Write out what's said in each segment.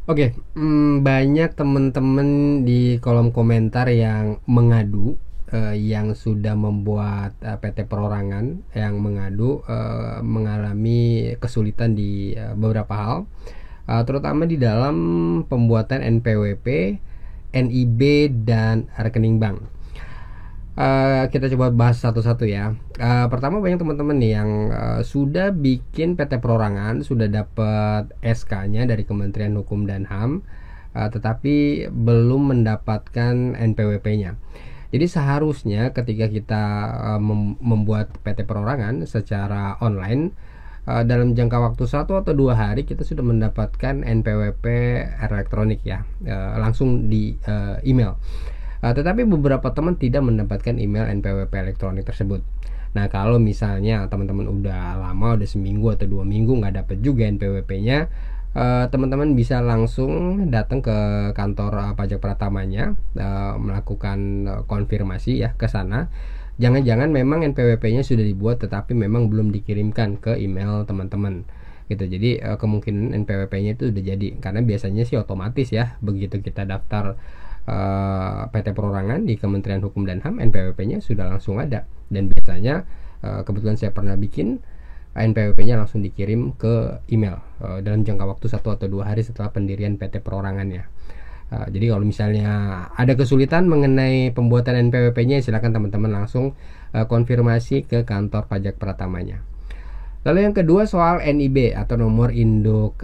Oke, banyak teman-teman di kolom komentar yang mengadu, yang sudah membuat PT perorangan, yang mengadu mengalami kesulitan di beberapa hal, terutama di dalam pembuatan NPWP, NIB, dan rekening bank. Kita coba bahas satu-satu ya. Pertama, banyak teman-teman nih yang sudah bikin PT perorangan, sudah dapat SK-nya dari Kementerian Hukum dan HAM, tetapi belum mendapatkan NPWP-nya. Jadi seharusnya ketika kita membuat PT perorangan secara online, dalam jangka waktu 1 atau 2 hari kita sudah mendapatkan NPWP elektronik ya, langsung di email. Tetapi beberapa teman tidak mendapatkan email NPWP elektronik tersebut. Nah, kalau misalnya teman-teman udah lama, udah seminggu atau 2 minggu nggak dapat juga NPWP-nya, teman-teman bisa langsung datang ke kantor pajak pratamanya, melakukan konfirmasi ya ke sana. Jangan-jangan memang NPWP-nya sudah dibuat tetapi memang belum dikirimkan ke email teman-teman gitu. Jadi kemungkinan NPWP-nya itu udah jadi, karena biasanya sih otomatis ya, begitu kita daftar PT perorangan di Kementerian Hukum dan HAM, NPWP-nya sudah langsung ada. Dan biasanya kebetulan saya pernah bikin, NPWP-nya langsung dikirim ke email dalam jangka waktu 1 atau 2 hari setelah pendirian PT perorangannya. Jadi kalau misalnya ada kesulitan mengenai pembuatan NPWP-nya, silakan teman-teman langsung konfirmasi ke kantor pajak pratamanya. Lalu yang kedua, soal NIB atau nomor induk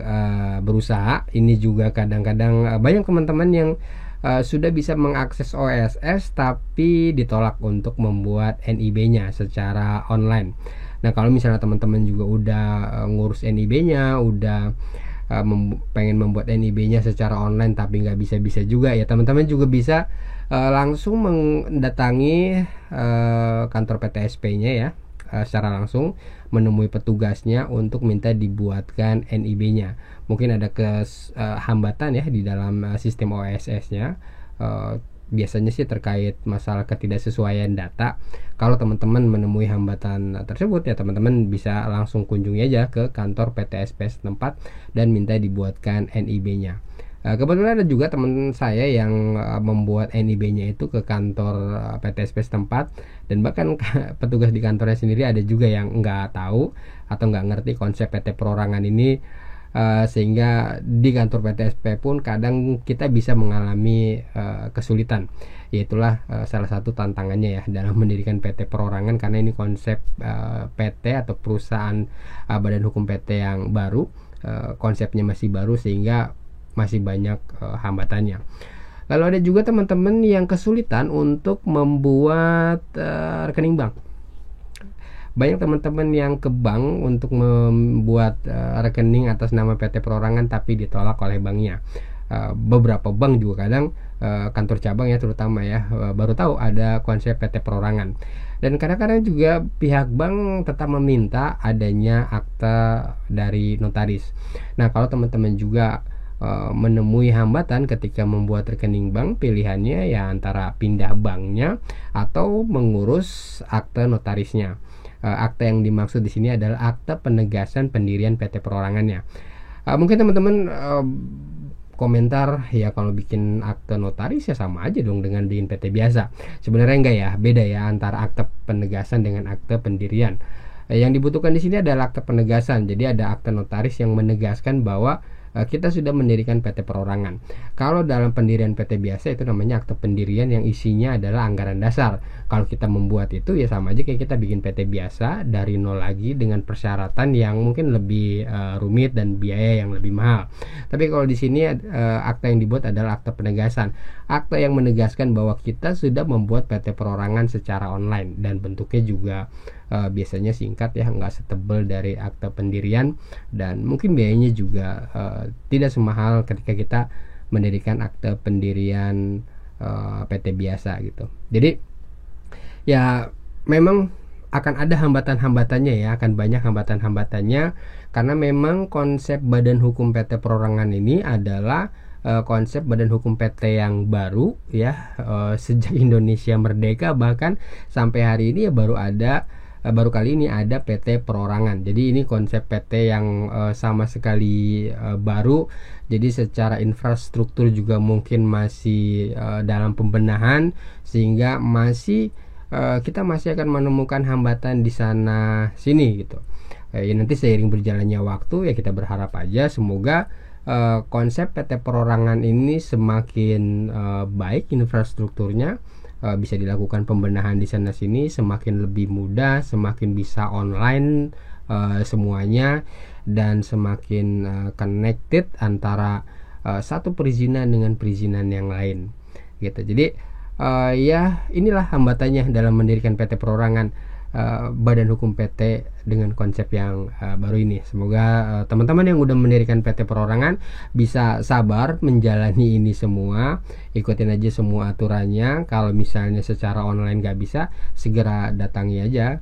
berusaha. Ini juga kadang-kadang banyak teman-teman yang sudah bisa mengakses OSS tapi ditolak untuk membuat NIB-nya secara online. Nah, kalau misalnya teman-teman juga udah ngurus NIB-nya, udah pengen membuat NIB-nya secara online tapi nggak bisa-bisa juga ya, teman-teman juga bisa langsung mendatangi kantor PTSP-nya ya, secara langsung menemui petugasnya untuk minta dibuatkan NIB-nya. Mungkin ada hambatan ya di dalam sistem OSS-nya. Biasanya sih terkait masalah ketidaksesuaian data. Kalau teman-teman menemui hambatan tersebut ya, teman-teman bisa langsung kunjungi aja ke kantor PTSP setempat dan minta dibuatkan NIB-nya. Kebetulan ada juga teman saya yang membuat NIB-nya itu ke kantor PTSP setempat, dan bahkan petugas di kantornya sendiri ada juga yang nggak tahu atau nggak ngerti konsep PT perorangan ini, sehingga di kantor PTSP pun kadang kita bisa mengalami kesulitan. Yaitulah salah satu tantangannya ya dalam mendirikan PT perorangan, karena ini konsep PT atau perusahaan badan hukum PT yang baru, konsepnya masih baru sehingga masih banyak hambatannya. Lalu ada juga teman-teman yang kesulitan untuk membuat rekening bank. Banyak teman-teman yang ke bank untuk membuat rekening atas nama PT perorangan tapi ditolak oleh banknya. Beberapa bank juga kadang kantor cabang ya terutama ya, baru tahu ada konsep PT perorangan. Dan kadang-kadang juga pihak bank tetap meminta adanya akta dari notaris. Nah, kalau teman-teman juga menemui hambatan ketika membuat rekening bank, pilihannya ya antara pindah banknya atau mengurus akte notarisnya. Akte yang dimaksud di sini adalah akte penegasan pendirian PT perorangannya. Mungkin teman-teman komentar, ya kalau bikin akte notaris ya sama aja dong dengan bikin PT biasa. Sebenarnya enggak ya, beda ya antara akte penegasan dengan akte pendirian. Yang dibutuhkan di sini adalah akte penegasan. Jadi ada akte notaris yang menegaskan bahwa kita sudah mendirikan PT perorangan. Kalau dalam pendirian PT biasa itu namanya akte pendirian yang isinya adalah anggaran dasar. Kalau kita membuat itu ya sama aja kayak kita bikin PT biasa dari nol lagi dengan persyaratan yang mungkin lebih rumit dan biaya yang lebih mahal. Tapi kalau di sini akte yang dibuat adalah akte penegasan. Akte yang menegaskan bahwa kita sudah membuat PT perorangan secara online, dan bentuknya juga biasanya singkat ya, nggak setebal dari akte pendirian, dan mungkin biayanya juga tidak semahal ketika kita mendirikan akte pendirian PT biasa gitu. Jadi ya memang akan ada hambatan-hambatannya ya, akan banyak hambatan-hambatannya, karena memang konsep badan hukum PT perorangan ini adalah konsep badan hukum PT yang baru ya, sejak Indonesia merdeka bahkan sampai hari ini ya baru ada baru kali ini ada PT Perorangan. Jadi ini konsep PT yang sama sekali baru. Jadi secara infrastruktur juga mungkin masih dalam pembenahan, sehingga kita masih akan menemukan hambatan di sana sini gitu. Ya nanti seiring berjalannya waktu ya kita berharap aja semoga konsep PT Perorangan ini semakin baik infrastrukturnya, bisa dilakukan pembenahan di sana sini, semakin lebih mudah, semakin bisa online semuanya, dan semakin connected antara satu perizinan dengan perizinan yang lain gitu. Jadi ya inilah hambatannya dalam mendirikan PT Perorangan, badan hukum PT dengan konsep yang baru ini. Semoga teman-teman yang udah mendirikan PT Perorangan bisa sabar menjalani ini semua, ikutin aja semua aturannya. Kalau misalnya secara online gak bisa, segera datangi aja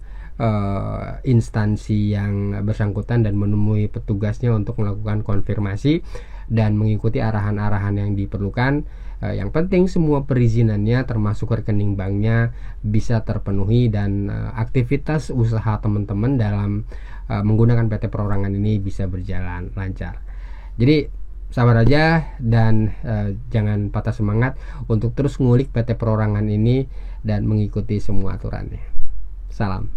instansi yang bersangkutan dan menemui petugasnya untuk melakukan konfirmasi dan mengikuti arahan-arahan yang diperlukan. Yang penting semua perizinannya termasuk rekening banknya bisa terpenuhi, dan aktivitas usaha teman-teman dalam menggunakan PT Perorangan ini bisa berjalan lancar. Jadi sabar aja dan jangan patah semangat untuk terus ngulik PT Perorangan ini dan mengikuti semua aturannya. Salam.